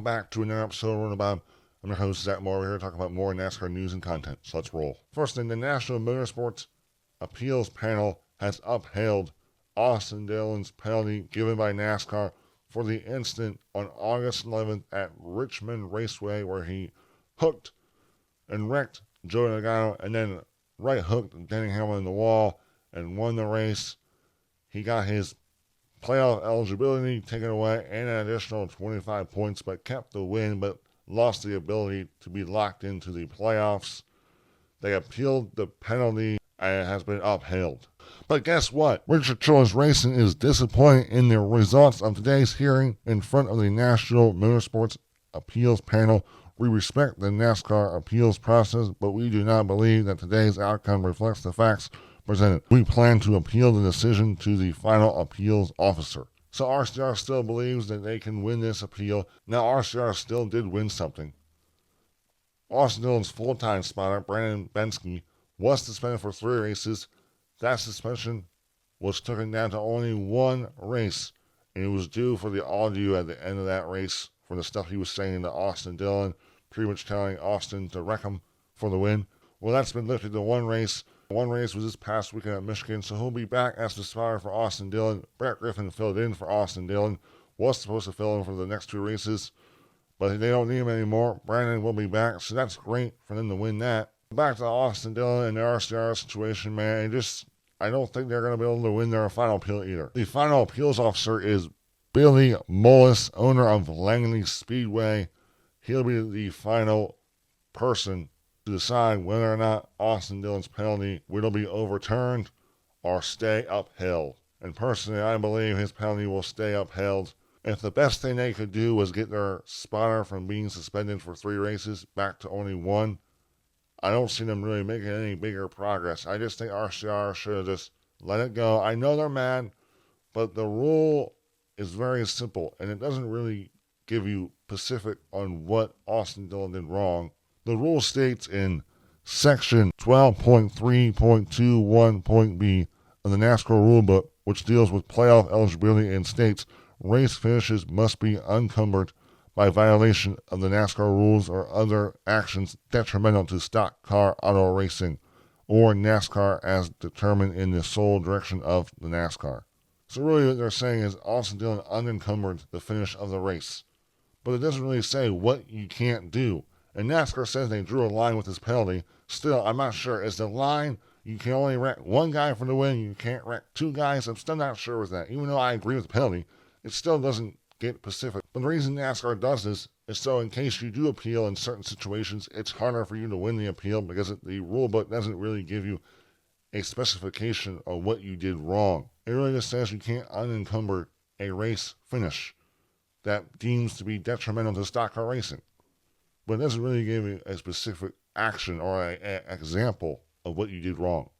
welcome back to another episode of Bob. I'm your host, Zach Moore. We're here to talk about more NASCAR news and content, so let's roll. First thing, the National Motorsports Appeals Panel has upheld Austin Dillon's penalty given by NASCAR for the incident on August 11th at Richmond Raceway where he hooked and wrecked Joey Logano and then right hooked Denny Hamlin in the wall and won the race. He got his playoff eligibility taken away and an additional 25 points, but kept the win, but lost the ability to be locked into the playoffs. They appealed the penalty and it has been upheld. But guess what? Richard Childress Racing is disappointed in the results of today's hearing in front of the National Motorsports Appeals Panel. We respect the NASCAR appeals process, but we do not believe that today's outcome reflects the facts presented. We plan to appeal the decision to the final appeals officer. So RCR still believes that they can win this appeal. Now RCR still did win something. Austin Dillon's full-time spotter, Brandon Benske, was suspended for 3 races. That suspension was taken down to only 1 race, and it was due for the audio at the end of that race for the stuff he was saying to Austin Dillon, pretty much telling Austin to wreck him for the win. Well, that's been lifted to 1 race. 1 race was this past weekend at Michigan, so he'll be back as the spotter for Austin Dillon. Brett Griffin filled in for Austin Dillon. Was supposed to fill in for the next 2 races, but they don't need him anymore. Brandon will be back, so that's great for them to win that. Back to Austin Dillon and the RCR situation, man. I don't think they're going to be able to win their final appeal either. The final appeals officer is Billy Mullis, owner of Langley Speedway. He'll be the final person to decide whether or not Austin Dillon's penalty will be overturned or stay upheld. And personally, I believe his penalty will stay upheld. If the best thing they could do was get their spotter from being suspended for 3 races back to only 1, I don't see them really making any bigger progress. I just think RCR should have just let it go. I know they're mad, but the rule is very simple, and it doesn't really give you specific on what Austin Dillon did wrong. The rule states in section 12.3.21.b of the NASCAR rulebook, which deals with playoff eligibility and states race finishes must be unencumbered by violation of the NASCAR rules or other actions detrimental to stock car auto racing or NASCAR as determined in the sole direction of the NASCAR. So really what they're saying is Austin Dillon unencumbered the finish of the race. But it doesn't really say what you can't do. And NASCAR says they drew a line with this penalty. Still, I'm not sure. Is the line you can only wreck 1 guy for the win, you can't wreck 2 guys? I'm still not sure with that. Even though I agree with the penalty, it still doesn't get specific. But the reason NASCAR does this is so in case you do appeal in certain situations, it's harder for you to win the appeal because the rule book doesn't really give you a specification of what you did wrong. It really just says you can't unencumber a race finish that deems to be detrimental to stock car racing. But it doesn't really give you a specific action or an example of what you did wrong.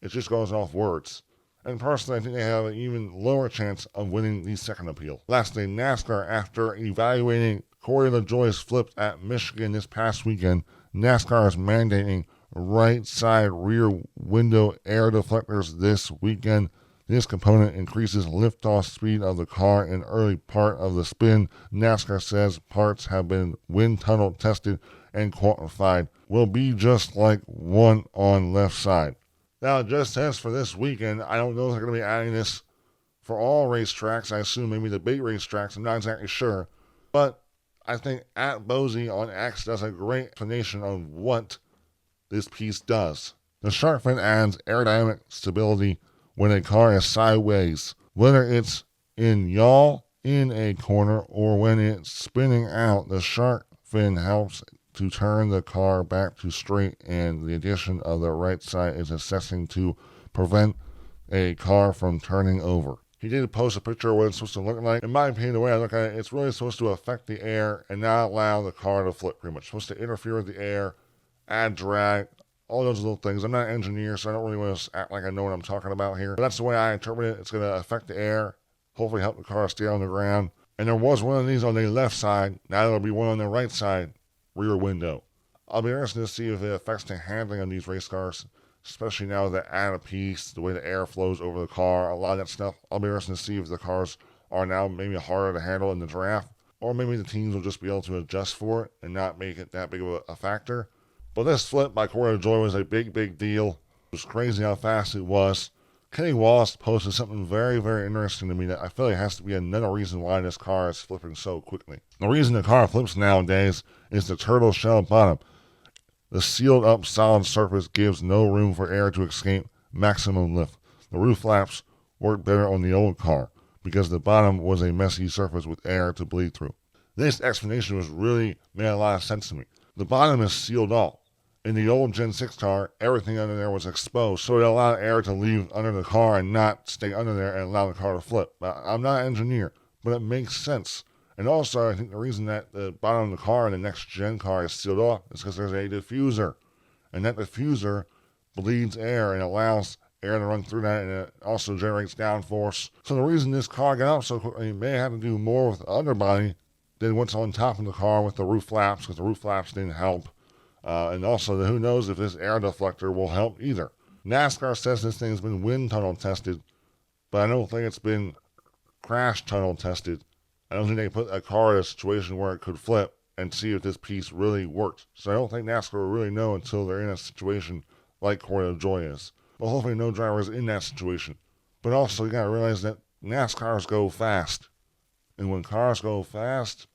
It just goes off words. And personally, I think they have an even lower chance of winning the second appeal. Lastly, NASCAR, after evaluating Corey LaJoie's flip at Michigan this past weekend, NASCAR is mandating right side rear window air deflectors this weekend. This component increases liftoff speed of the car in early part of the spin. NASCAR says parts have been wind tunnel tested and quantified. Will be just like one on left side. Now, just as for this weekend, I don't know if they're going to be adding this for all racetracks. I assume maybe the big racetracks. I'm not exactly sure. But I think at Bozy on X does a great explanation of what this piece does. The shark fin adds aerodynamic stability when a car is sideways, whether it's in yaw in a corner or when it's spinning out. The shark fin helps to turn the car back to straight, and the addition of the right side is assessing to prevent a car from turning over. He did post a picture of what it's supposed to look like. In my opinion, the way I look at it, it's really supposed to affect the air and not allow the car to flip pretty much. It's supposed to interfere with the air, add drag, all those little things. I'm not an engineer, so I don't really want to act like I know what I'm talking about here. But that's the way I interpret it. It's going to affect the air, hopefully help the car stay on the ground. And there was one of these on the left side. Now there'll be one on the right side, rear window. I'll be interested to see if it affects the handling of these race cars, especially now that added piece, the way the air flows over the car, a lot of that stuff. I'll be interested to see if the cars are now maybe harder to handle in the draft. or maybe the teams will just be able to adjust for it and not make it that big of a factor. But this flip by Corey LaJoie was a big deal. It was crazy how fast it was. Kenny Wallace posted something very interesting to me that I feel like has to be another reason why this car is flipping so quickly. The reason the car flips nowadays is the turtle shell bottom. The sealed up solid surface gives no room for air to escape maximum lift. The roof flaps worked better on the old car because the bottom was a messy surface with air to bleed through. This explanation was really made a lot of sense to me. The bottom is sealed off. In the old Gen 6 car, everything under there was exposed, so it allowed air to leave under the car and not stay under there and allow the car to flip. I'm not an engineer, but it makes sense. And also, I think the reason that the bottom of the car in the next gen car is sealed off is because there's a diffuser. And that diffuser bleeds air and allows air to run through that, and it also generates downforce. So the reason this car got up so quickly may have to do more with the underbody than what's on top of the car with the roof flaps, because the roof flaps didn't help. And also, who knows if this air deflector will help either. NASCAR says this thing's been wind tunnel tested, but I don't think it's been crash tunnel tested. I don't think they put a car in a situation where it could flip and see if this piece really worked. So I don't think NASCAR will really know until they're in a situation like Corey LaJoie is. But hopefully no driver is in that situation. But also, you gotta realize that NASCARs go fast. And when cars go fast,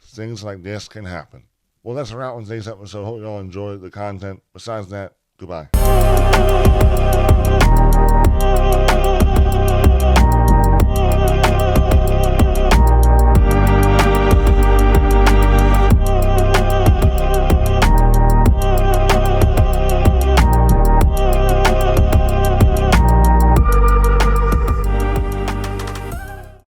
things like this can happen. Well, that's a wrap on today's episode. Hope you all enjoyed the content. Besides that, goodbye.